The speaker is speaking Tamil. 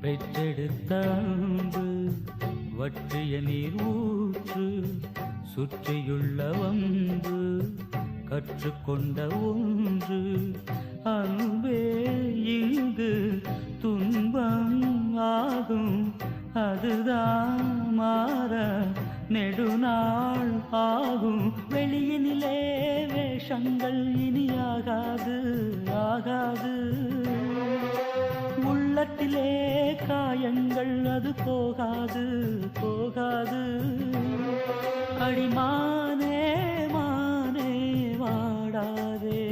பெற்றெடுத்த அன்பு வற்றிய நீர் ஊற்று சுற்றியுள்ள வம்பு கற்றுக்கொண்ட ஒன்று அன்பே இங்கு துன்பம் ஆகும் அதுதான் மாற நெடுநாள் ஆகும் வெளியினிலே வேஷங்கள் இனியாகாது ஆகாது உள்ளத்திலே காயங்கள் அது போகாது போகாது அடிமானே மானே வாடாதே